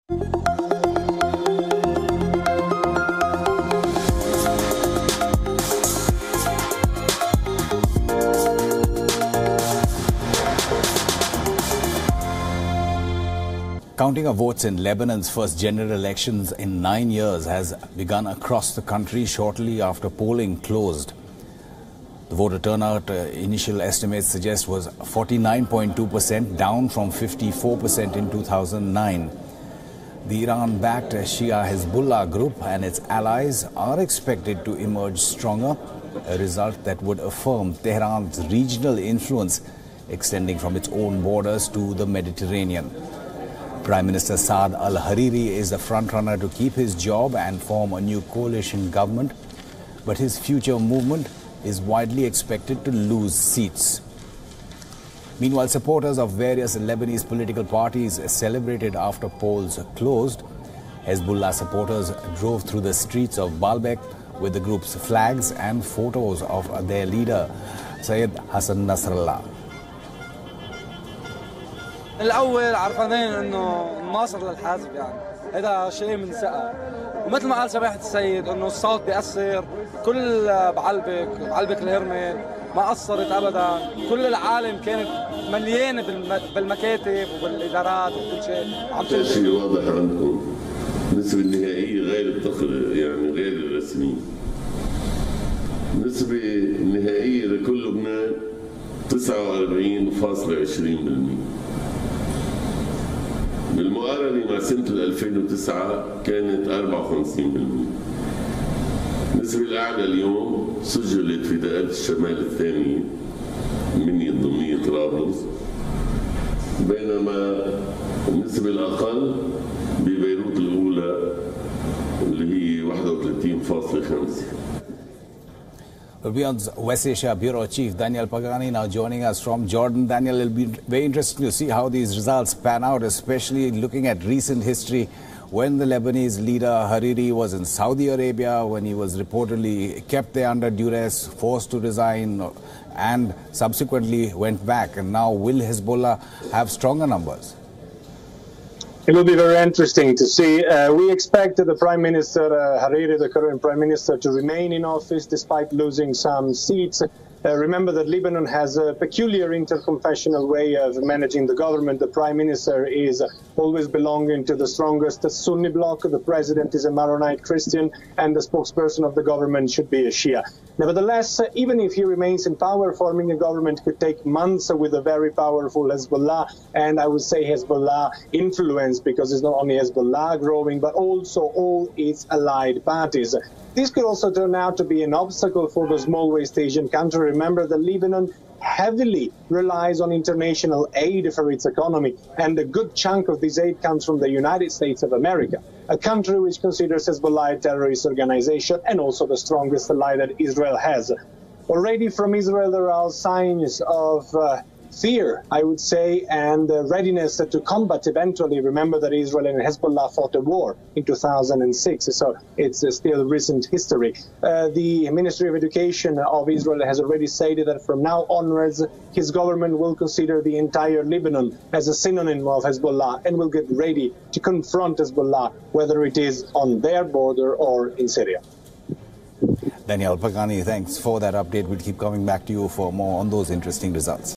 Counting of votes in Lebanon's first general elections in 9 years has begun across the country shortly after polling closed. The voter turnout, initial estimates suggest, was 49.2%, down from 54% in 2009. The Iran-backed Shia Hezbollah group and its allies are expected to emerge stronger, a result that would affirm Tehran's regional influence extending from its own borders to the Mediterranean. Prime Minister Saad al-Hariri is the frontrunner to keep his job and form a new coalition government, but his future movement is widely expected to lose seats. Meanwhile, supporters of various Lebanese political parties celebrated after polls closed. Hezbollah supporters drove through the streets of Baalbek with the group's flags and photos of their leader, Syed Hassan Nasrallah. الأول عرفانين إنه الناصر للحزب يعني هذا شيء من ثقة ومثل ما قال سماحة السيد إنه الصوت بيأثر كل بعلبك الهرمة ما قصرت أبدا كل العالم كانت مليانة بالمكاتب وبالإدارات وكل شيء عم تنزل شيء واضح عندكم النسبة النهائية غير غير الرسمية النسبة النهائية لكل لبنان 49.20%. بالمقارنة مع سنة 2009 كانت 54%. النسبة الأعلى اليوم سجلت في دائرة الشمال الثانية منية ضمنية طرابلس، بينما النسبة الأقل ببيروت الأولى اللي هي 31.5%. WION's West Asia Bureau Chief Daniel Pagani now joining us from Jordan. Daniel, it'll be very interesting to see how these results pan out, especially looking at recent history when the Lebanese leader Hariri was in Saudi Arabia, when he was reportedly kept there under duress, forced to resign, and subsequently went back. And now will Hezbollah have stronger numbers? It will be very interesting to see. We expect the Prime Minister Hariri, the current Prime Minister, to remain in office despite losing some seats. Remember that Lebanon has a peculiar interconfessional way of managing the government. The Prime Minister is always belonging to the strongest Sunni bloc. The President is a Maronite Christian, and the spokesperson of the government should be a Shia. Nevertheless, even if he remains in power, forming a government could take months with a very powerful Hezbollah, and I would say Hezbollah influence, because it's not only Hezbollah growing, but also all its allied parties. This could also turn out to be an obstacle for the small West Asian country. Remember that Lebanon heavily relies on international aid for its economy, and a good chunk of this aid comes from the United States of America, a country which considers Hezbollah a terrorist organization and also the strongest ally that Israel has. Already from Israel there are signs of fear, I would say, and readiness to combat eventually. Remember that Israel and Hezbollah fought a war in 2006, so it's still recent history. The Ministry of Education of Israel has already said that from now onwards, his government will consider the entire Lebanon as a synonym of Hezbollah and will get ready to confront Hezbollah, whether it is on their border or in Syria. Daniel Pagani, thanks for that update. We'll keep coming back to you for more on those interesting results.